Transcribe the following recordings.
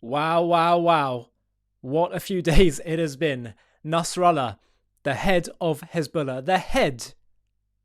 Wow, wow, wow. What a few days it has been. Nasrallah, the head of Hezbollah, the head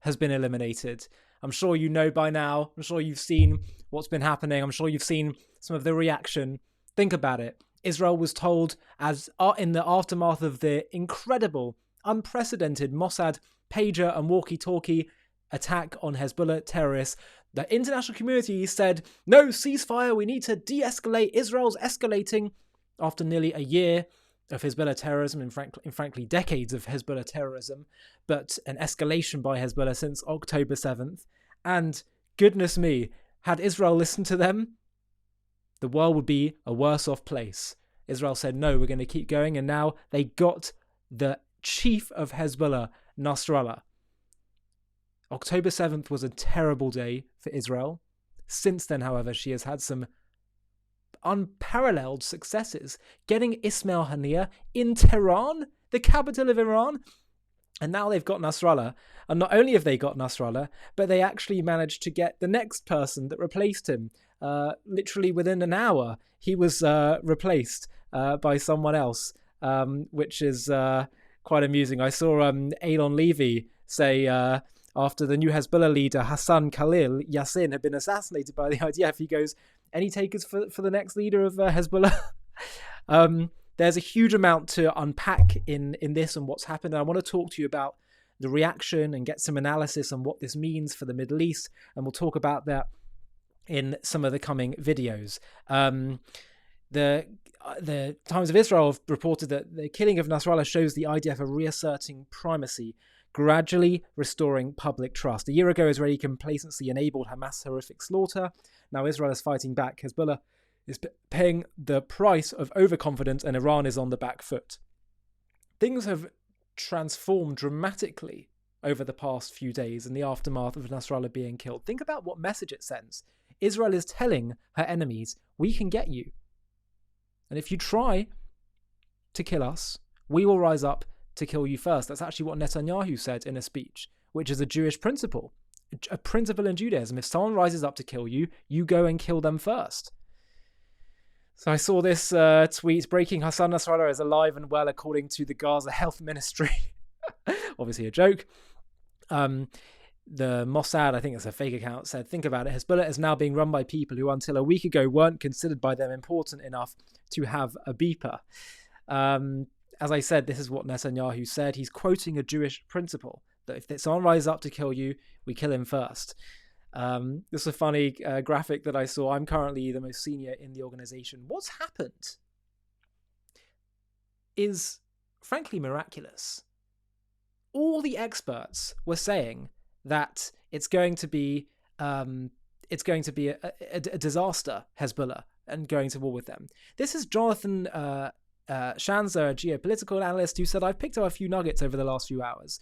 has been eliminated. I'm sure you know by now. I'm sure you've seen what's been happening. I'm sure you've seen some of the reaction. Think about it. Israel was told, as in the aftermath of the incredible, unprecedented Mossad pager and walkie-talkie attack on Hezbollah terrorists, the international community said, no, ceasefire, we need to de-escalate. Israel's escalating after nearly a year of Hezbollah terrorism, and frankly, decades of Hezbollah terrorism, but an escalation by Hezbollah since October 7th. And goodness me, had Israel listened to them, the world would be a worse off place. Israel said, no, we're going to keep going, and now they got the chief of Hezbollah, Nasrallah. October 7th was a terrible day for Israel. Since then, however, she has had some unparalleled successes, getting Ismail Haniyeh in Tehran, the capital of Iran. And now they've got Nasrallah. And not only have they got Nasrallah, but they actually managed to get the next person that replaced him. Literally within an hour, he was replaced by someone else, which is quite amusing. I saw Elon Levy say, after the new Hezbollah leader Hassan Khalil Yassin had been assassinated by the IDF, he goes, any takers for the next leader of Hezbollah? There's a huge amount to unpack in this and what's happened. And I want to talk to you about the reaction and get some analysis on what this means for the Middle East. And we'll talk about that in some of the coming videos. The Times of Israel have reported that the killing of Nasrallah shows the IDF are reasserting primacy, gradually restoring public trust. A year ago, Israeli complacency enabled Hamas' horrific slaughter. Now Israel is fighting back. Hezbollah is paying the price of overconfidence, and Iran is on the back foot. Things have transformed dramatically over the past few days in the aftermath of Nasrallah being killed. Think about what message it sends. Israel is telling her enemies, we can get you. And if you try to kill us, we will rise up to kill you first. That's actually what Netanyahu said in a speech, which is a Jewish principle, a principle in Judaism. If someone rises up to kill you, you go and kill them first. So I saw this tweet, breaking: Hassan Nasrallah is alive and well according to the Gaza Health Ministry. Obviously a joke. The Mossad, I think it's a fake account, said, think about it, Hezbollah is now being run by people who until a week ago weren't considered by them important enough to have a beeper. As I said, this is what Netanyahu said. He's quoting a Jewish principle, that if someone rises up to kill you, we kill him first. This is a funny graphic that I saw. I'm currently the most senior in the organization. What's happened is frankly miraculous. All the experts were saying that it's going to be a disaster, Hezbollah, and going to war with them. This is Jonathan Shanzer, a geopolitical analyst, who said, I've picked up a few nuggets over the last few hours.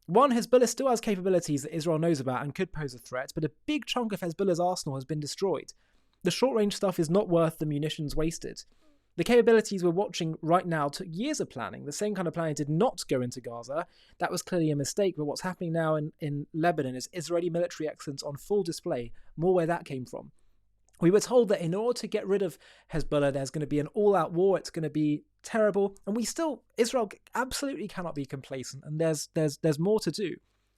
One, Hezbollah still has capabilities that Israel knows about and could pose a threat, but a big chunk of Hezbollah's arsenal has been destroyed. The short-range stuff is not worth the munitions wasted. The capabilities we're watching right now took years of planning. The same kind of planning did not go into Gaza. That was clearly a mistake, but what's happening now in Lebanon is Israeli military excellence on full display. More where that came from. We were told that in order to get rid of Hezbollah, there's going to be an all-out war. It's going to be terrible. And Israel absolutely cannot be complacent. And there's more to do.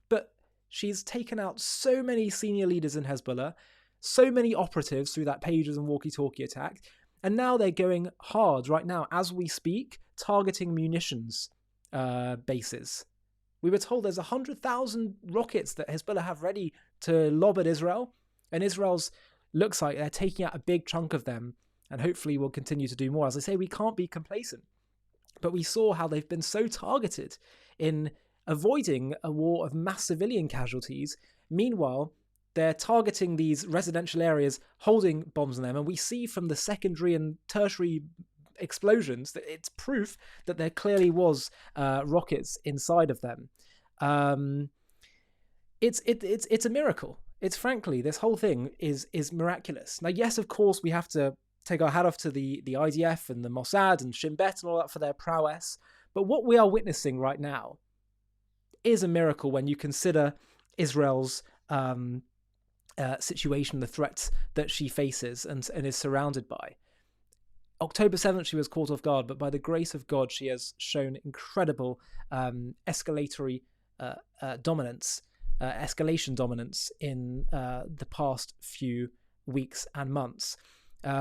But she's taken out so many senior leaders in Hezbollah, so many operatives through that pagers and walkie-talkie attack. And now they're going hard right now, as we speak, targeting munitions bases. We were told there's 100,000 rockets that Hezbollah have ready to lob at Israel. And Israel's looks like they're taking out a big chunk of them, and hopefully will continue to do more. As I say, we can't be complacent. But we saw how they've been so targeted in avoiding a war of mass civilian casualties. Meanwhile, they're targeting these residential areas, holding bombs on them, and we see from the secondary and tertiary explosions that it's proof that there clearly was rockets inside of them. It's a miracle. It's frankly, this whole thing is miraculous. Now, yes, of course, we have to take our hat off to the IDF and the Mossad and Shin Bet and all that for their prowess. But what we are witnessing right now is a miracle when you consider Israel's situation, the threats that she faces and is surrounded by. October 7th, she was caught off guard, but by the grace of God, she has shown incredible escalation dominance in the past few weeks and months.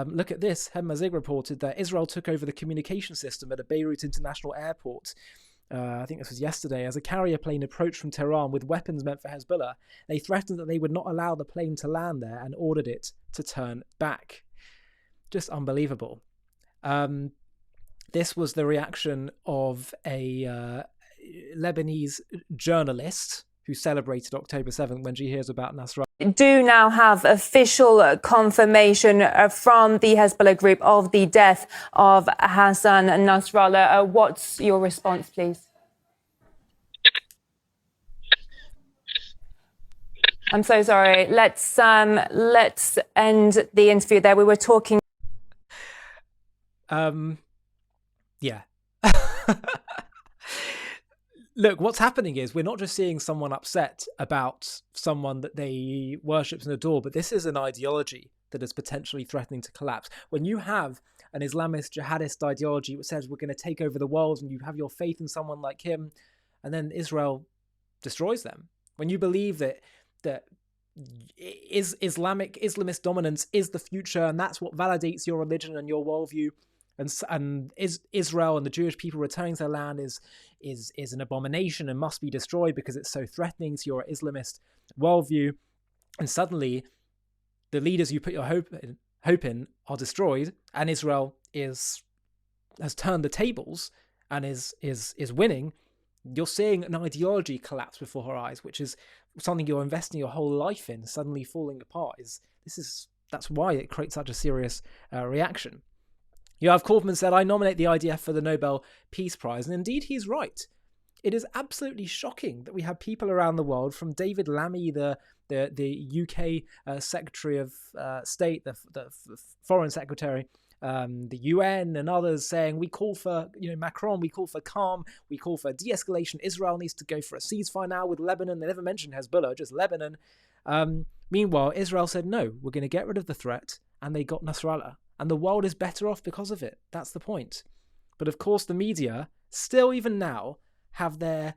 Look at this. Hezbollah reported that Israel took over the communication system at a Beirut international airport. I think this was yesterday. As a carrier plane approached from Tehran with weapons meant for Hezbollah, they threatened that they would not allow the plane to land there and ordered it to turn back. Just unbelievable. This was the reaction of a Lebanese journalist who celebrated October 7th when she hears about Nasrallah. Do now have official confirmation from the Hezbollah group of the death of Hassan Nasrallah. What's your response, please? I'm so sorry. Let's end the interview there. We were talking. Yeah. Look, what's happening is we're not just seeing someone upset about someone that they worship and adore, but this is an ideology that is potentially threatening to collapse. When you have an Islamist jihadist ideology which says we're going to take over the world, and you have your faith in someone like him, and then Israel destroys them. When you believe that Islamist dominance is the future, and that's what validates your religion and your worldview, and Israel and the Jewish people returning to their land is an abomination and must be destroyed because it's so threatening to your Islamist worldview, and suddenly the leaders you put your hope in are destroyed, and Israel has turned the tables and is winning. You're seeing an ideology collapse before her eyes, which is something you're investing your whole life in, suddenly falling apart. That's why it creates such a serious reaction. Yoav Kaufman said, I nominate the IDF for the Nobel Peace Prize. And indeed, he's right. It is absolutely shocking that we have people around the world, from David Lammy, the UK Secretary of State, the Foreign Secretary, the UN and others, saying we call for, Macron, we call for calm, we call for de-escalation. Israel needs to go for a ceasefire now with Lebanon. They never mentioned Hezbollah, just Lebanon. Meanwhile, Israel said, no, we're going to get rid of the threat, and they got Nasrallah. And the world is better off because of it. That's the point. But of course, the media, still even now, have their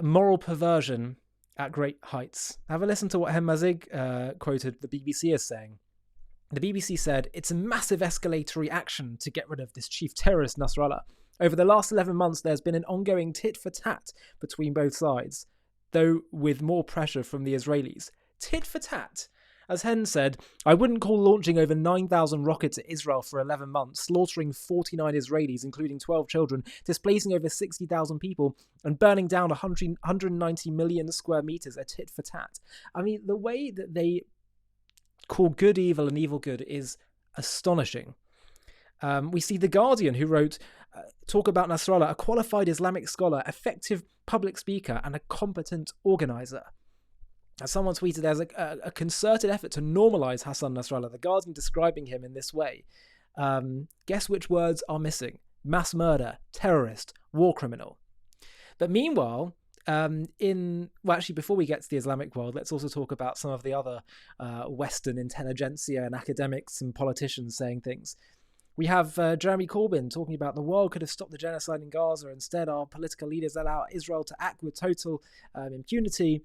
moral perversion at great heights. Have a listen to what Hezbollah quoted the BBC as saying. The BBC said, it's a massive escalatory action to get rid of this chief terrorist Nasrallah. Over the last 11 months, there's been an ongoing tit-for-tat between both sides, though with more pressure from the Israelis. Tit-for-tat. As Hen said, I wouldn't call launching over 9,000 rockets at Israel for 11 months, slaughtering 49 Israelis, including 12 children, displacing over 60,000 people, and burning down 190 million square meters a tit for tat. I mean, the way that they call good evil and evil good is astonishing. We see The Guardian, who wrote, talk about Nasrallah, a qualified Islamic scholar, effective public speaker, and a competent organizer. As someone tweeted, there's a concerted effort to normalize Hassan Nasrallah, The Guardian describing him in this way. Guess which words are missing? Mass murder, terrorist, war criminal. But meanwhile, before we get to the Islamic world, let's also talk about some of the other Western intelligentsia and academics and politicians saying things. We have Jeremy Corbyn talking about the world could have stopped the genocide in Gaza. Instead, our political leaders allow Israel to act with total impunity.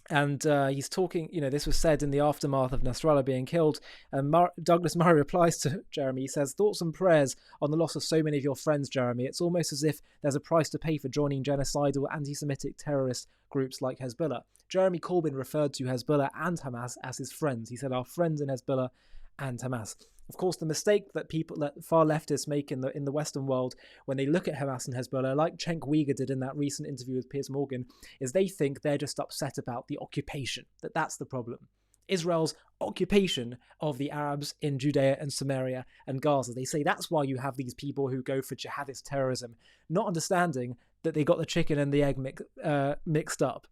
And he's talking, this was said in the aftermath of Nasrallah being killed. And Douglas Murray replies to Jeremy. He says, thoughts and prayers on the loss of so many of your friends, Jeremy. It's almost as if there's a price to pay for joining genocidal anti-Semitic terrorist groups like Hezbollah. Jeremy Corbyn referred to Hezbollah and Hamas as his friends. He said, our friends in Hezbollah and Hamas. Of course, the mistake that far leftists make in the Western world when they look at Hamas and Hezbollah, like Cenk Uygur did in that recent interview with Piers Morgan, is they think they're just upset about the occupation, that's the problem. Israel's occupation of the Arabs in Judea and Samaria and Gaza. They say that's why you have these people who go for jihadist terrorism, not understanding that they got the chicken and the egg mixed up.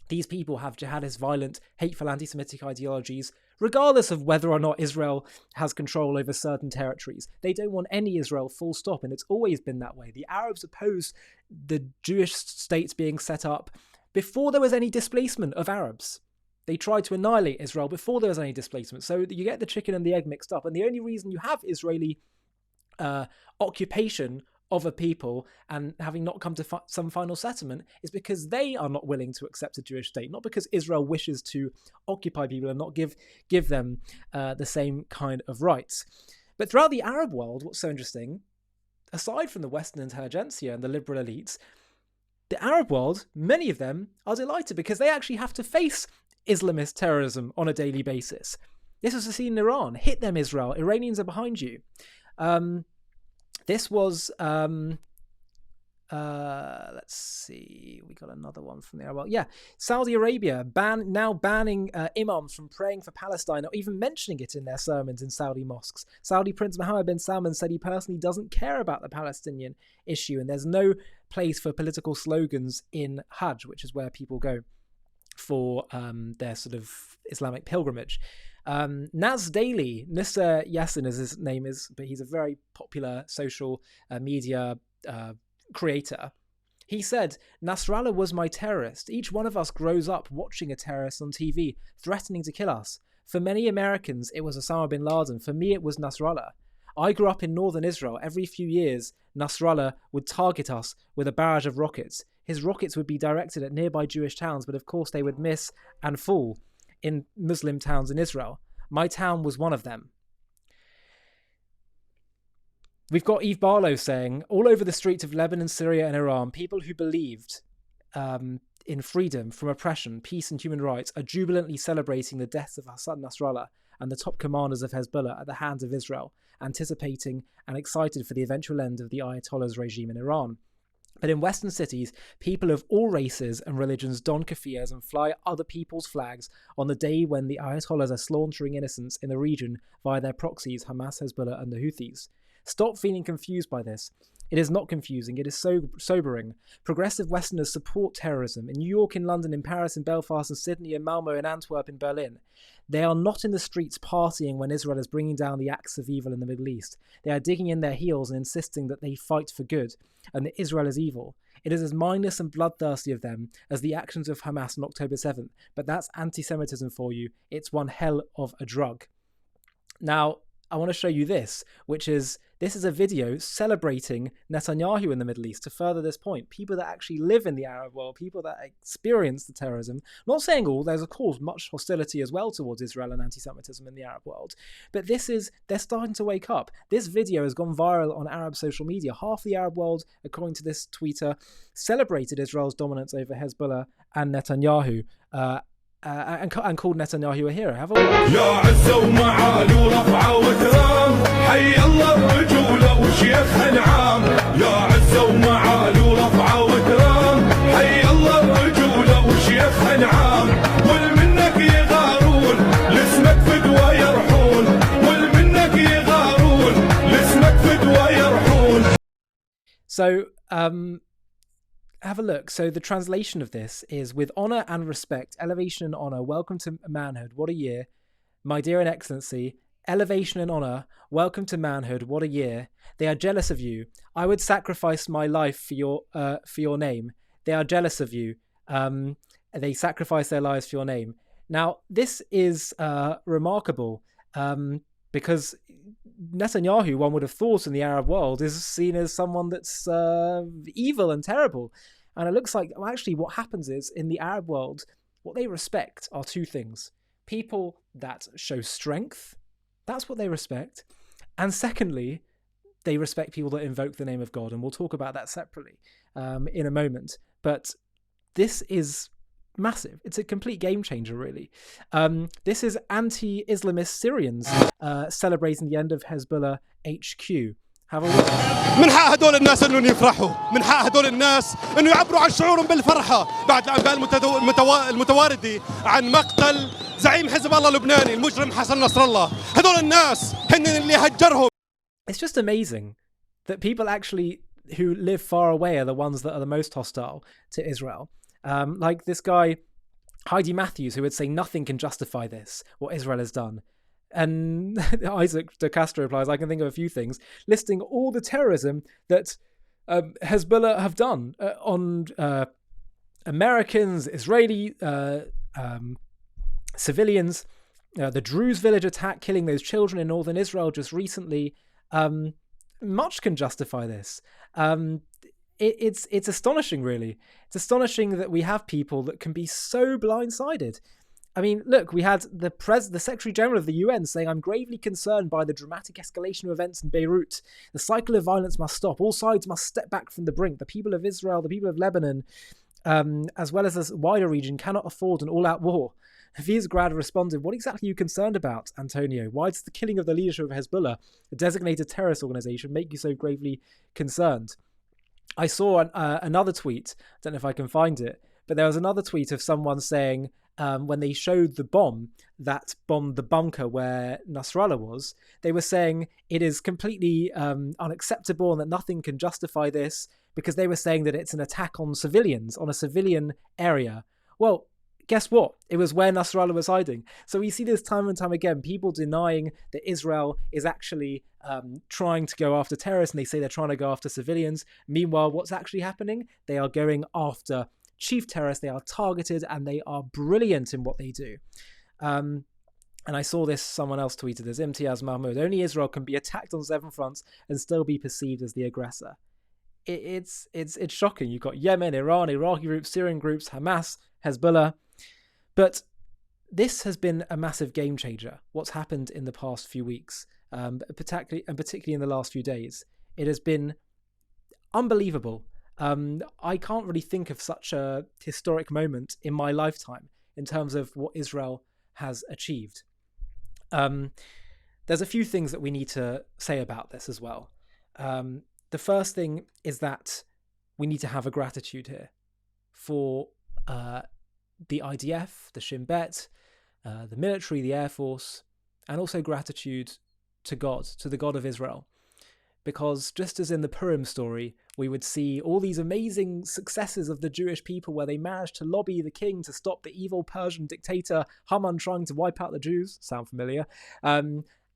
These people have jihadist, violent, hateful anti-Semitic ideologies, regardless of whether or not Israel has control over certain territories. They don't want any Israel, full stop, and it's always been that way. The Arabs opposed the Jewish states being set up before there was any displacement of Arabs. They tried to annihilate Israel before there was any displacement. So you get the chicken and the egg mixed up. And the only reason you have Israeli occupation of a people and having not come to some final settlement is because they are not willing to accept a Jewish state, not because Israel wishes to occupy people and not give them the same kind of rights. But throughout the Arab world, what's so interesting, aside from the Western intelligentsia and the liberal elites, the Arab world, many of them are delighted because they actually have to face Islamist terrorism on a daily basis. This was the scene in Iran. Hit them, Israel. Iranians are behind you. This was, let's see, we got another one from the Arab world. Yeah, Saudi Arabia now banning imams from praying for Palestine or even mentioning it in their sermons in Saudi mosques. Saudi Prince Mohammed bin Salman said he personally doesn't care about the Palestinian issue, and there's no place for political slogans in Hajj, which is where people go for their sort of Islamic pilgrimage. Naz Daily, Nusser Yassin as his name is, but he's a very popular social media creator. He said, Nasrallah was my terrorist. Each one of us grows up watching a terrorist on TV, threatening to kill us. For many Americans, it was Osama bin Laden. For me, it was Nasrallah. I grew up in northern Israel. Every few years, Nasrallah would target us with a barrage of rockets. His rockets would be directed at nearby Jewish towns, but of course they would miss and fall in Muslim towns in Israel. My town was one of them. We've got Yves Barlow saying, all over the streets of Lebanon, Syria and Iran, people who believed in freedom from oppression, peace and human rights are jubilantly celebrating the deaths of Hassan Nasrallah and the top commanders of Hezbollah at the hands of Israel, anticipating and excited for the eventual end of the Ayatollah's regime in Iran. But in Western cities, people of all races and religions don keffiyehs and fly other people's flags on the day when the Ayatollahs are slaughtering innocents in the region via their proxies, Hamas, Hezbollah and the Houthis. Stop feeling confused by this. It is not confusing, it is sobering. Progressive Westerners support terrorism in New York, in London, in Paris, in Belfast, in Sydney, in Malmo, in Antwerp, in Berlin. They are not in the streets partying when Israel is bringing down the acts of evil in the Middle East. They are digging in their heels and insisting that they fight for good and that Israel is evil. It is as mindless and bloodthirsty of them as the actions of Hamas on October 7th, but that's anti-Semitism for you. It's one hell of a drug. Now, I want to show you this is a video celebrating Netanyahu in the Middle East to further this point. People that actually live in the Arab world, people that experience the terrorism, not saying all, there's of course much hostility as well towards Israel and anti-Semitism in the Arab world. But they're starting to wake up. This video has gone viral on Arab social media. Half the Arab world, according to this tweeter, celebrated Israel's dominance over Hezbollah and Netanyahu. And called Netanyahu a hero. Have a look. يا عزة ومعال ورفعة وكرام حي الله الرجولة وشيخ انعام يا عزة ومعال ورفعة وكرام حي الله الرجولة وشيخ انعام والمنك يغارون لاسمك فدوى يرحون والمنك يغارون لاسمك فدوى يرحون. So have a look. So the translation of this is, with honor and respect, elevation and honor, welcome to manhood, what a year. My dear and excellency, elevation and honor, welcome to manhood, what a year. They are jealous of you. I would sacrifice my life for your name. They are jealous of you. They sacrifice their lives for your name. Now, this is remarkable because Netanyahu, one would have thought in the Arab world, is seen as someone that's evil and terrible. And it looks like, well, actually what happens is, in the Arab world, what they respect are two things. People that show strength, that's what they respect. And secondly, they respect people that invoke the name of God. And we'll talk about that separately in a moment. But this is massive. It's a complete game changer, really. This is anti-Islamist Syrians celebrating the end of Hezbollah HQ. Have a look. من حق هدول الناس انهم يفرحوا، من حق هدول الناس انه يعبروا عن شعورهم بالفرحه بعد الانباء المتوارده عن مقتل زعيم حزب الله اللبناني المجرم حسن نصر الله. هدول الناس هن اللي هجرهم. It's just amazing that people actually who live far away are the ones that are the most hostile to Israel. Like this guy, Heidi Matthews, who would say nothing can justify this, what Israel has done. And Isaac de Castro replies, I can think of a few things, listing all the terrorism that Hezbollah have done on Americans, Israeli civilians. The Druze village attack, killing those children in northern Israel just recently. Much can justify this. It's astonishing, really. It's astonishing that we have people that can be so blindsided. I mean, look, we had the Secretary General of the UN saying, "I'm gravely concerned by the dramatic escalation of events in Beirut. The cycle of violence must stop. All sides must step back from the brink. The people of Israel, the people of Lebanon, as well as the wider region, cannot afford an all-out war." Visegrad responded, "What exactly are you concerned about, Antonio? Why does the killing of the leadership of Hezbollah, a designated terrorist organization, make you so gravely concerned?" I saw another tweet. I don't know if I can find it, but there was another tweet of someone saying, when they showed the bomb that bombed the bunker where Nasrallah was, they were saying it is completely unacceptable and that nothing can justify this, because they were saying that it's an attack on civilians, on a civilian area. Well, guess what? It was where Nasrallah was hiding. So we see this time and time again, people denying that Israel is actually trying to go after terrorists, and they say they're trying to go after civilians. Meanwhile, what's actually happening? They are going after chief terrorists. They are targeted, and they are brilliant in what they do. And I saw this, someone else tweeted this, Imtiaz Mahmoud, "Only Israel can be attacked on 7 fronts and still be perceived as the aggressor." It's shocking. You've got Yemen, Iran, Iraqi groups, Syrian groups, Hamas, Hezbollah. But this has been a massive game changer, what's happened in the past few weeks, particularly in the last few days. It has been unbelievable. I can't really think of such a historic moment in my lifetime in terms of what Israel has achieved. There's a few things that we need to say about this as well. The first thing is that we need to have a gratitude here for the IDF, the Shin Bet, the military, the Air Force, and also gratitude to God, to the God of Israel. Because just as in the Purim story, we would see all these amazing successes of the Jewish people where they managed to lobby the king to stop the evil Persian dictator Haman trying to wipe out the Jews. Sound familiar?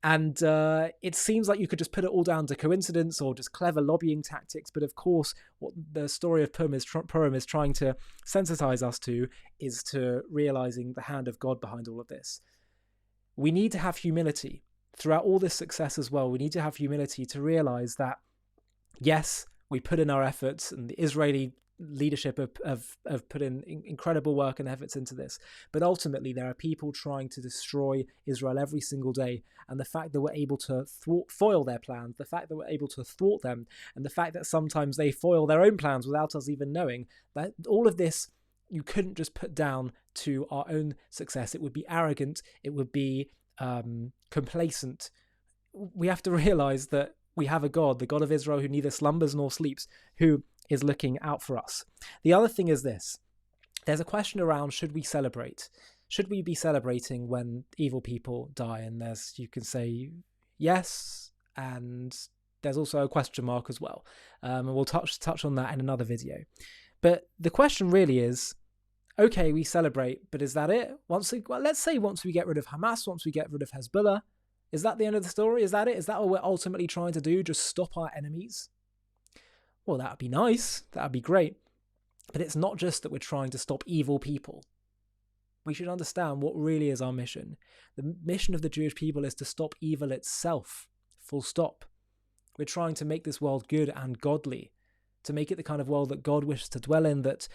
And it seems like you could just put it all down to coincidence or just clever lobbying tactics. But of course, what the story of Purim is trying to sensitize us to is to realizing the hand of God behind all of this. We need to have humility. Throughout all this success as well, we need to have humility to realize that, yes, we put in our efforts, and the Israeli leadership have put in incredible work and efforts into this. But ultimately, there are people trying to destroy Israel every single day. And the fact that we're able to foil their plans, the fact that we're able to thwart them, and the fact that sometimes they foil their own plans without us even knowing, that all of this you couldn't just put down to our own success. It would be arrogant. It would be complacent. We have to realize that we have a God, the God of Israel, who neither slumbers nor sleeps, who is looking out for us. The other thing is this. There's a question around, should we celebrate? Should we be celebrating when evil people die? And you can say yes, and there's also a question mark as well. And we'll touch on that in another video. But the question really is, okay, we celebrate, but is that it? Let's say once we get rid of Hamas, once we get rid of Hezbollah, is that the end of the story? Is that it? Is that what we're ultimately trying to do? Just stop our enemies? Well, that would be nice. That would be great. But it's not just that we're trying to stop evil people. We should understand what really is our mission. The mission of the Jewish people is to stop evil itself. Full stop. We're trying to make this world good and godly, to make it the kind of world that God wishes to dwell in, that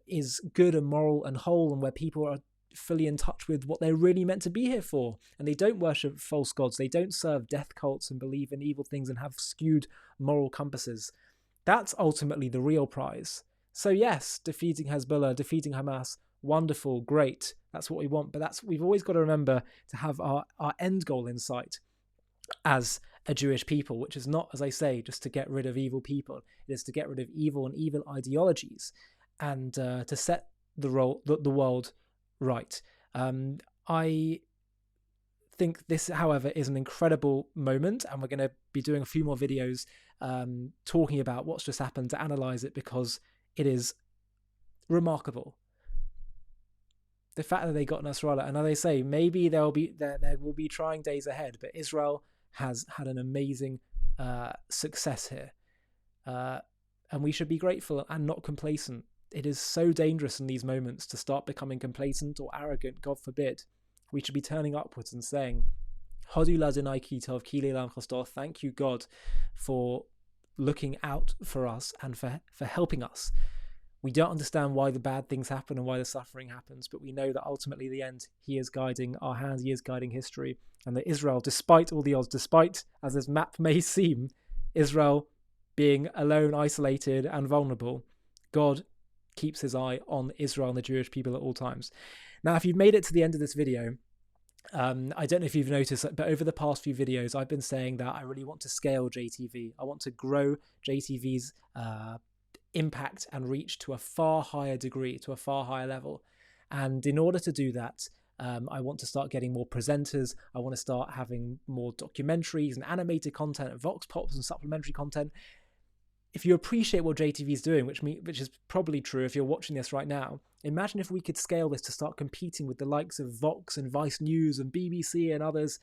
is good and moral and whole, and where people are fully in touch with what they're really meant to be here for. And they don't worship false gods. They don't serve death cults and believe in evil things and have skewed moral compasses. That's ultimately the real prize. So yes, defeating Hezbollah, defeating Hamas, wonderful, great. That's what we want. But we've always got to remember to have our end goal in sight as a Jewish people, which is not, as I say, just to get rid of evil people. It is to get rid of evil and evil ideologies, and to set the world right. I think this, however, is an incredible moment, and we're going to be doing a few more videos talking about what's just happened to analyze it, because it is remarkable. The fact that they got Nasrallah, and as I say, maybe there will be trying days ahead, but Israel has had an amazing success here, and we should be grateful and not complacent. it is so dangerous in these moments to start becoming complacent or arrogant, God forbid. We should be turning upwards and saying, Hodu ladonai ki tov ki le'olam chesdo. Thank you, God, for looking out for us and for helping us. We don't understand why the bad things happen and why the suffering happens, but we know that ultimately, in the end, He is guiding our hands, He is guiding history, and that Israel, despite all the odds, despite, as this map may seem, Israel being alone, isolated, and vulnerable, God keeps His eye on Israel and the Jewish people at all times. Now, if you've made it to the end of this video, I don't know if you've noticed, but over the past few videos, I've been saying that I really want to scale JTV. I want to grow JTV's impact and reach to a far higher degree, to a far higher level. And in order to do that, I want to start getting more presenters. I want to start having more documentaries and animated content and vox pops and supplementary content. If you appreciate what JTV is doing, which is probably true if you're watching this right now, imagine if we could scale this to start competing with the likes of Vox and Vice News and BBC and others,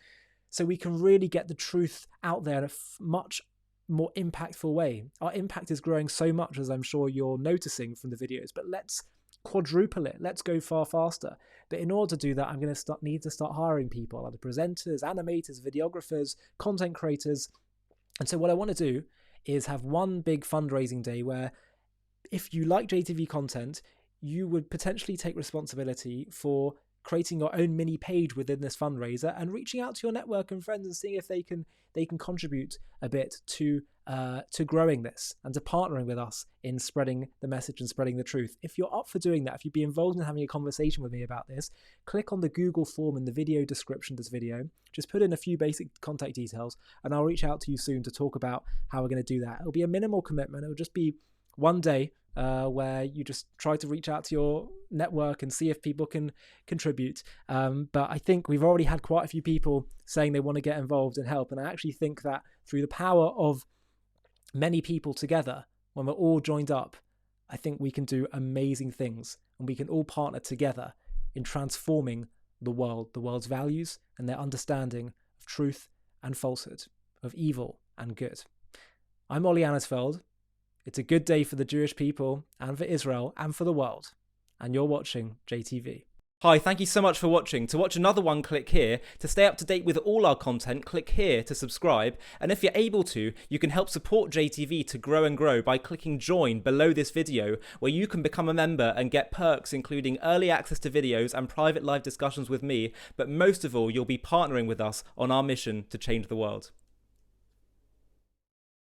so we can really get the truth out there in a much more impactful way. Our impact is growing so much, as I'm sure you're noticing from the videos, but let's quadruple it. Let's go far faster. But in order to do that, I'm going to need to start hiring people, like presenters, animators, videographers, content creators. And so what I want to do is have one big fundraising day where, if you like JTV content, you would potentially take responsibility for creating your own mini page within this fundraiser and reaching out to your network and friends and seeing if they can contribute a bit to growing this and to partnering with us in spreading the message and spreading the truth. If you're up for doing that, if you'd be involved in having a conversation with me about this, click on the Google form in the video description of this video. Just put in a few basic contact details and I'll reach out to you soon to talk about how we're going to do that. It'll be a minimal commitment. It'll just be one day where you just try to reach out to your network and see if people can contribute. But I think we've already had quite a few people saying they want to get involved and help. And I actually think that through the power of many people together, when we're all joined up, I think we can do amazing things, and we can all partner together in transforming the world's values and their understanding of truth and falsehood, of evil and good. I'm Ollie Annisfeld. It's a good day for the Jewish people and for Israel and for the world. And you're watching JTV. Hi, thank you so much for watching. To watch another one, click here. To stay up to date with all our content, click here to subscribe. And if you're able to, you can help support JTV to grow and grow by clicking join below this video, where you can become a member and get perks including early access to videos and private live discussions with me. But most of all, you'll be partnering with us on our mission to change the world.